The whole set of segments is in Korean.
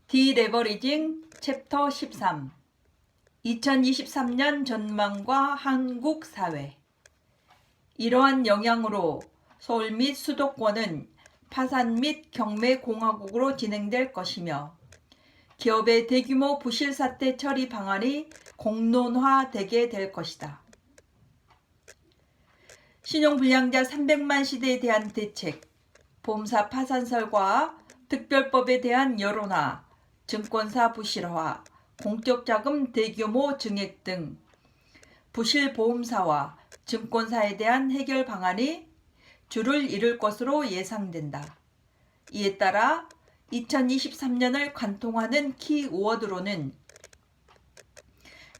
디레버리징 챕터 13 2023년 전망과 한국 사회. 이러한 영향으로 서울 및 수도권은 파산 및 경매공화국으로 진행될 것이며 기업의 대규모 부실 사태 처리 방안이 공론화되게 될 것이다. 신용불량자 300만 시대에 대한 대책, 보험사 파산설과 특별법에 대한 여론화, 증권사 부실화, 공적자금 대규모 증액 등 부실 보험사와 증권사에 대한 해결 방안이 주를 이룰 것으로 예상된다. 이에 따라 2023년을 관통하는 키워드로는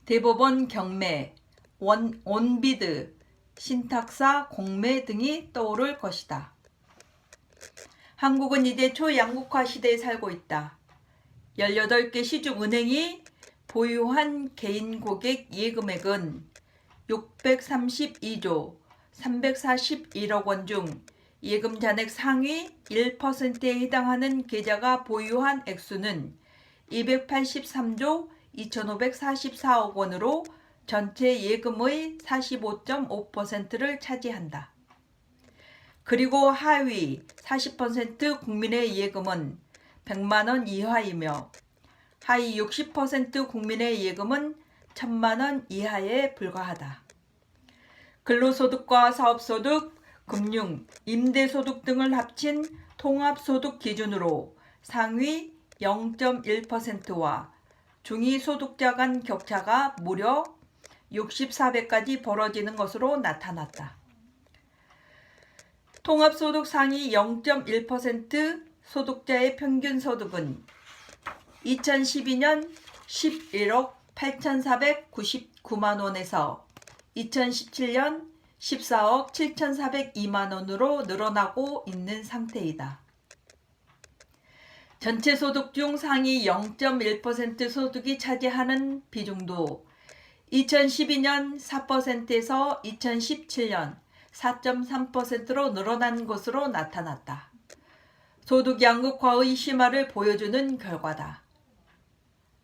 대법원 경매, 온비드, 신탁사 공매 등이 떠오를 것이다. 한국은 이제 초양극화 시대에 살고 있다. 18개 시중은행이 보유한 개인 고객 예금액은 632조 341억 원 중 예금 잔액 상위 1%에 해당하는 계좌가 보유한 액수는 283조 2544억 원으로 전체 예금의 45.5%를 차지한다. 그리고 하위 40% 국민의 예금은 100만 원 이하이며 하위 60% 국민의 예금은 1000만 원 이하에 불과하다. 근로소득과 사업소득, 금융, 임대소득 등을 합친 통합소득 기준으로 상위 0.1%와 중위 소득자 간 격차가 무려 64배까지 벌어지는 것으로 나타났다. 통합소득 상위 0.1% 소득자의 평균 소득은 2012년 11억 8,499만 원에서 2017년 14억 7,402만 원으로 늘어나고 있는 상태이다. 전체 소득 중 상위 0.1% 소득이 차지하는 비중도 2012년 4%에서 2017년 4.3%로 늘어난 것으로 나타났다. 소득 양극화의 심화를 보여주는 결과다.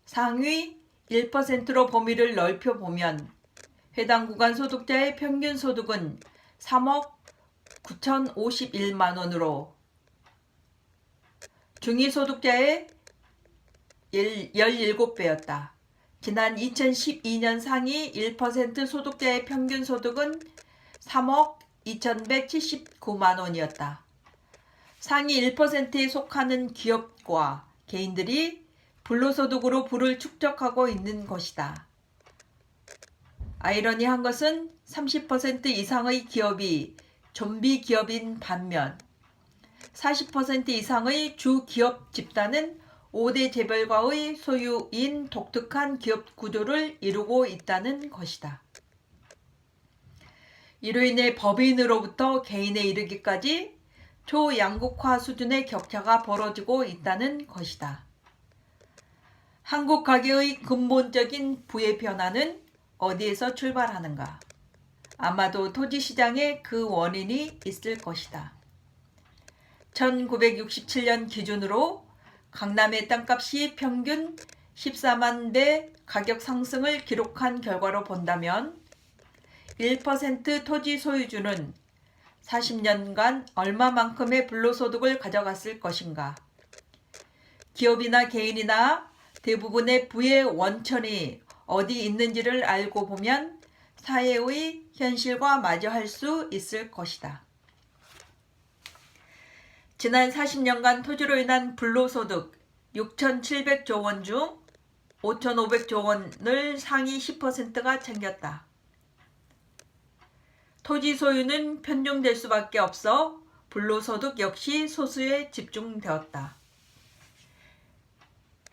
상위 1%로 범위를 넓혀보면 해당 구간 소득자의 평균 소득은 3억 9,051만 원으로 중위 소득자의 17배였다. 지난 2012년 상위 1% 소득자의 평균 소득은 3억 2,179만 원이었다. 상위 1%에 속하는 기업과 개인들이 불로소득으로 부를 축적하고 있는 것이다. 아이러니한 것은 30% 이상의 기업이 좀비 기업인 반면 40% 이상의 주 기업 집단은 5대 재벌가의 소유인 독특한 기업 구조를 이루고 있다는 것이다. 이로 인해 법인으로부터 개인에 이르기까지 초양극화 수준의 격차가 벌어지고 있다는 것이다. 한국 가계의 근본적인 부의 변화는 어디에서 출발하는가? 아마도 토지시장에 그 원인이 있을 것이다. 1967년 기준으로 강남의 땅값이 평균 14만 배 가격 상승을 기록한 결과로 본다면 1% 토지 소유주는 40년간 얼마만큼의 불로소득을 가져갔을 것인가? 기업이나 개인이나 대부분의 부의 원천이 어디 있는지를 알고 보면 사회의 현실과 마주할 수 있을 것이다. 지난 40년간 토지로 인한 불로소득 6,700조 원 중 5,500조 원을 상위 10%가 챙겼다. 토지 소유는 편중될 수밖에 없어 불로소득 역시 소수에 집중되었다.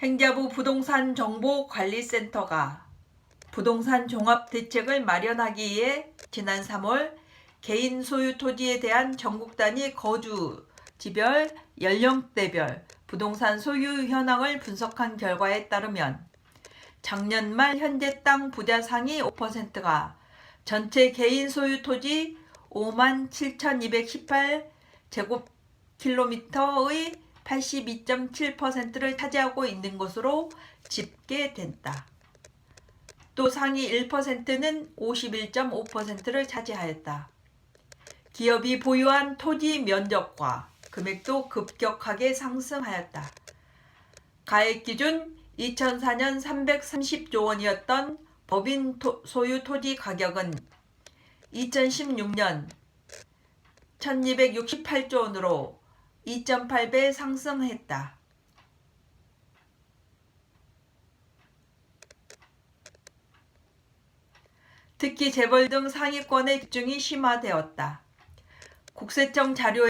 행자부 부동산정보관리센터가 부동산 종합대책을 마련하기 위해 지난 3월 개인 소유 토지에 대한 전국 단위 거주, 지별, 연령대별 부동산 소유 현황을 분석한 결과에 따르면 작년 말 현재 땅 부자 상위 5%가 전체 개인 소유 토지 57,218제곱킬로미터의 82.7%를 차지하고 있는 것으로 집계된다. 또 상위 1%는 51.5%를 차지하였다. 기업이 보유한 토지 면적과 금액도 급격하게 상승하였다. 가액 기준 2004년 330조 원이었던 법인 소유 토지 가격은 2016년 1268조 원으로 2.8배 상승했다. 특히 재벌 등 상위권의 집중이 심화되었다. 국세청 자료에